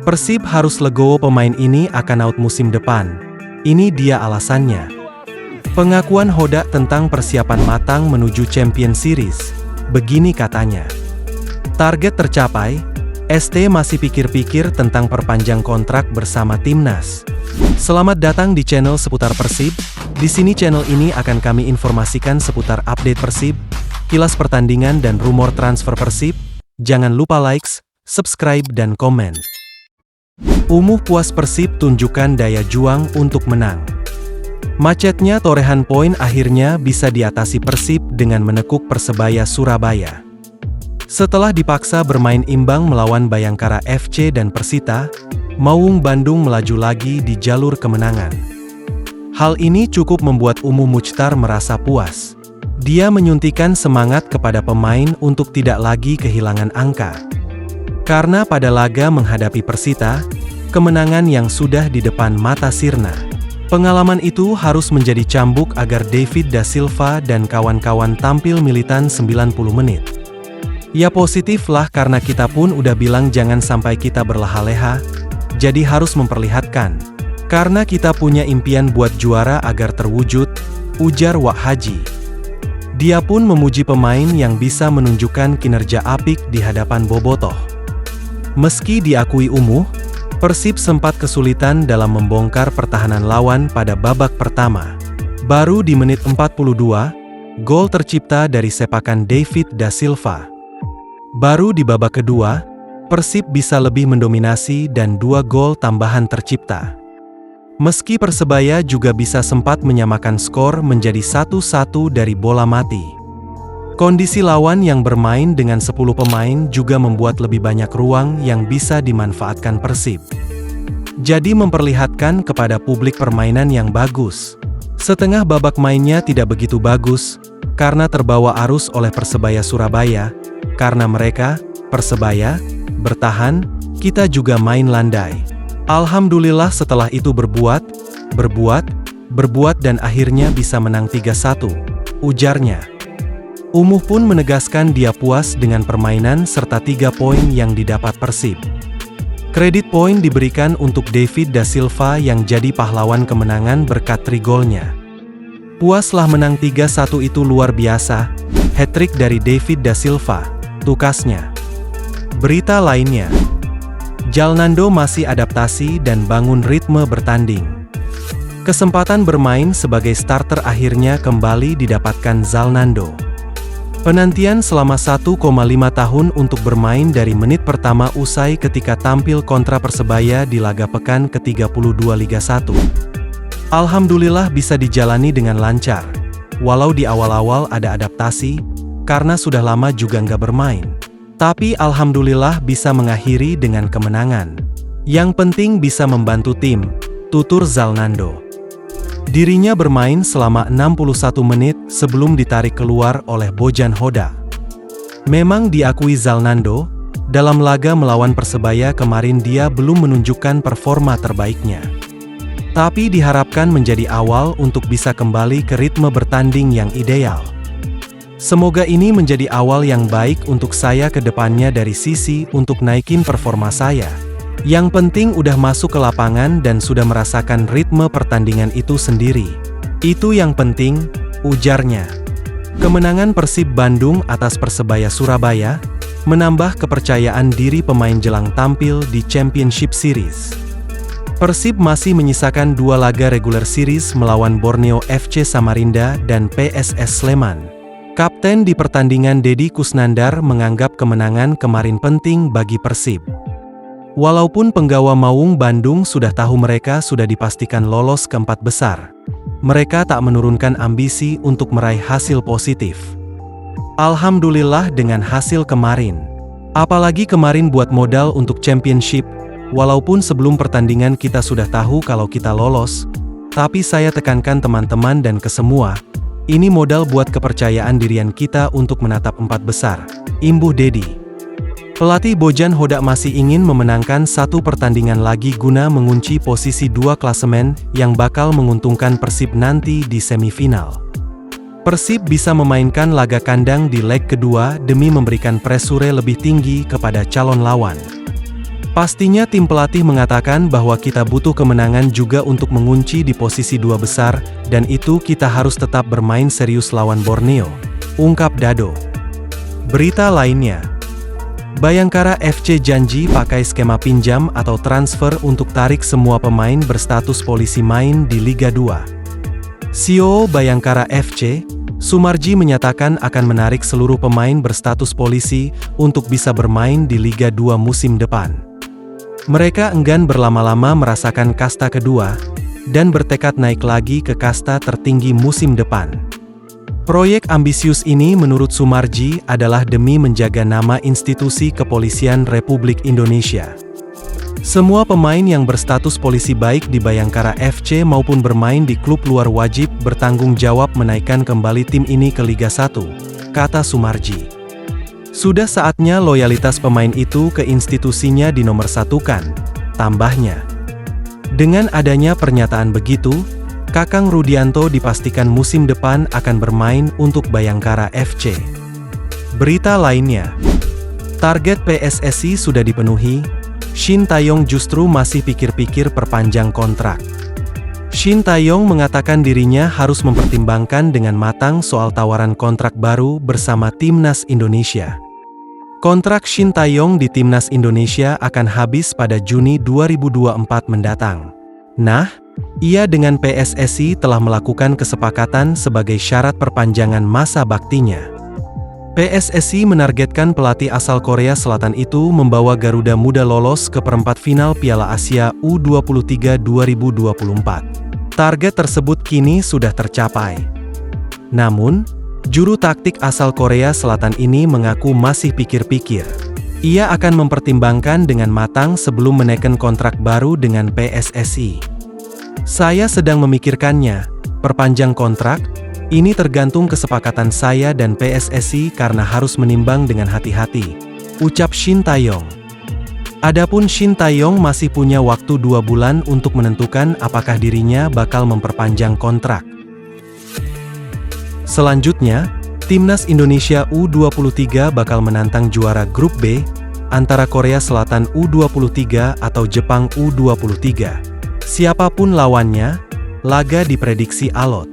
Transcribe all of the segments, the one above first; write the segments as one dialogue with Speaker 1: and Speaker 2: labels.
Speaker 1: Persib harus legowo pemain ini akan out musim depan. Ini dia alasannya. Pengakuan Hoda tentang persiapan matang menuju Champions Series. Begini katanya. Target tercapai, ST masih pikir-pikir tentang perpanjang kontrak bersama timnas. Selamat datang di channel seputar Persib. Di sini channel ini akan kami informasikan seputar update Persib, kilas pertandingan dan rumor transfer Persib. Jangan lupa likes, subscribe dan komen. Umuh puas Persib tunjukkan daya juang untuk menang. Macetnya torehan poin akhirnya bisa diatasi Persib dengan menekuk Persebaya Surabaya. Setelah dipaksa bermain imbang melawan Bayangkara FC dan Persita, Maung Bandung melaju lagi di jalur kemenangan. Hal ini cukup membuat Umuh Muchtar merasa puas. Dia menyuntikkan semangat kepada pemain untuk tidak lagi kehilangan angka. Karena pada laga menghadapi Persita, kemenangan yang sudah di depan mata sirna. Pengalaman itu harus menjadi cambuk agar David da Silva dan kawan-kawan tampil militan 90 menit. Ya positif lah karena kita pun udah bilang jangan sampai kita berleha-leha, jadi harus memperlihatkan. Karena kita punya impian buat juara agar terwujud, ujar Wak Haji. Dia pun memuji pemain yang bisa menunjukkan kinerja apik di hadapan Bobotoh. Meski diakui Umuh, Persib sempat kesulitan dalam membongkar pertahanan lawan pada babak pertama. Baru di menit 42, gol tercipta dari sepakan David da Silva. Baru di babak kedua, Persib bisa lebih mendominasi dan 2 gol tambahan tercipta. Meski Persebaya juga bisa sempat menyamakan skor menjadi 1-1 dari bola mati. Kondisi lawan yang bermain dengan 10 pemain juga membuat lebih banyak ruang yang bisa dimanfaatkan Persib. Jadi memperlihatkan kepada publik permainan yang bagus. Setengah babak mainnya tidak begitu bagus, karena terbawa arus oleh Persebaya Surabaya. Karena mereka, Persebaya, bertahan, kita juga main landai. Alhamdulillah setelah itu berbuat dan akhirnya bisa menang 3-1, ujarnya. Umuh pun menegaskan dia puas dengan permainan serta 3 poin yang didapat Persib. Kredit poin diberikan untuk David da Silva yang jadi pahlawan kemenangan berkat 3 golnya. Puaslah menang 3-1 itu luar biasa, hat-trick dari David da Silva, tukasnya. Berita lainnya, Jalnando masih adaptasi dan bangun ritme bertanding. Kesempatan bermain sebagai starter akhirnya kembali didapatkan Jalnando. Penantian selama 1,5 tahun untuk bermain dari menit pertama usai ketika tampil kontra Persebaya di laga pekan ke-32 Liga 1. Alhamdulillah bisa dijalani dengan lancar. Walau di awal-awal ada adaptasi, karena sudah lama juga nggak bermain. Tapi alhamdulillah bisa mengakhiri dengan kemenangan. Yang penting bisa membantu tim, tutur Jalnando. Dirinya bermain selama 61 menit sebelum ditarik keluar oleh Bojan Hoda. Memang diakui Jalnando, dalam laga melawan Persebaya kemarin dia belum menunjukkan performa terbaiknya. Tapi diharapkan menjadi awal untuk bisa kembali ke ritme bertanding yang ideal. Semoga ini menjadi awal yang baik untuk saya ke depannya dari sisi untuk naikin performa saya. Yang penting udah masuk ke lapangan dan sudah merasakan ritme pertandingan itu sendiri. Itu yang penting, ujarnya. Kemenangan Persib Bandung atas Persebaya Surabaya menambah kepercayaan diri pemain jelang tampil di Championship Series. Persib masih menyisakan 2 laga regular series melawan Borneo FC Samarinda dan PSS Sleman. Kapten di pertandingan Deddy Kusnandar menganggap kemenangan kemarin penting bagi Persib. Walaupun penggawa Maung Bandung sudah tahu mereka sudah dipastikan lolos ke 4 besar, mereka tak menurunkan ambisi untuk meraih hasil positif. Alhamdulillah dengan hasil kemarin. Apalagi kemarin buat modal untuk championship, walaupun sebelum pertandingan kita sudah tahu kalau kita lolos, tapi saya tekankan teman-teman dan ke semua, ini modal buat kepercayaan dirian kita untuk menatap 4 besar, imbuh Deddy. Pelatih Bojan Hoda masih ingin memenangkan 1 pertandingan lagi guna mengunci posisi 2 klasemen yang bakal menguntungkan Persib nanti di semifinal. Persib bisa memainkan laga kandang di leg kedua demi memberikan pressure lebih tinggi kepada calon lawan. Pastinya tim pelatih mengatakan bahwa kita butuh kemenangan juga untuk mengunci di posisi 2 besar, dan itu kita harus tetap bermain serius lawan Borneo, ungkap Dado. Berita lainnya, Bayangkara FC janji pakai skema pinjam atau transfer untuk tarik semua pemain berstatus polisi main di Liga 2. CEO Bayangkara FC, Sumarji menyatakan akan menarik seluruh pemain berstatus polisi untuk bisa bermain di Liga 2 musim depan. Mereka enggan berlama-lama merasakan kasta kedua, dan bertekad naik lagi ke kasta tertinggi musim depan. Proyek ambisius ini menurut Sumarji adalah demi menjaga nama institusi kepolisian Republik Indonesia. Semua pemain yang berstatus polisi baik di Bayangkara FC maupun bermain di klub luar wajib bertanggung jawab menaikkan kembali tim ini ke Liga 1, kata Sumarji. Sudah saatnya loyalitas pemain itu ke institusinya dinomorsatukan, tambahnya. Dengan adanya pernyataan begitu, Kakang Rudianto dipastikan musim depan akan bermain untuk Bayangkara FC. Berita lainnya, target PSSI sudah dipenuhi, Shin Taeyong justru masih pikir-pikir perpanjang kontrak. Shin Taeyong mengatakan dirinya harus mempertimbangkan dengan matang soal tawaran kontrak baru bersama Timnas Indonesia. Kontrak Shin Taeyong di Timnas Indonesia akan habis pada Juni 2024 mendatang. Nah, ia dengan PSSI telah melakukan kesepakatan sebagai syarat perpanjangan masa baktinya. PSSI menargetkan pelatih asal Korea Selatan itu membawa Garuda Muda lolos ke perempat final Piala Asia U23 2024. Target tersebut kini sudah tercapai. Namun, juru taktik asal Korea Selatan ini mengaku masih pikir-pikir. Ia akan mempertimbangkan dengan matang sebelum menaikkan kontrak baru dengan PSSI. Saya sedang memikirkannya, perpanjang kontrak, ini tergantung kesepakatan saya dan PSSI karena harus menimbang dengan hati-hati, ucap Shin Taeyong. Adapun Shin Taeyong masih punya waktu 2 bulan untuk menentukan apakah dirinya bakal memperpanjang kontrak. Selanjutnya, Timnas Indonesia U23 bakal menantang juara Grup B, antara Korea Selatan U23 atau Jepang U23. Siapapun lawannya, laga diprediksi alot.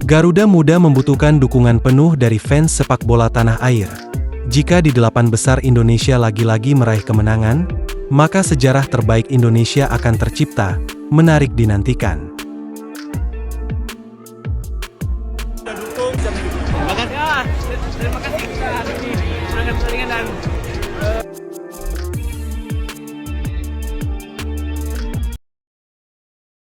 Speaker 1: Garuda Muda membutuhkan dukungan penuh dari fans sepak bola tanah air. Jika di 8 besar Indonesia lagi-lagi meraih kemenangan, maka sejarah terbaik Indonesia akan tercipta, menarik dinantikan.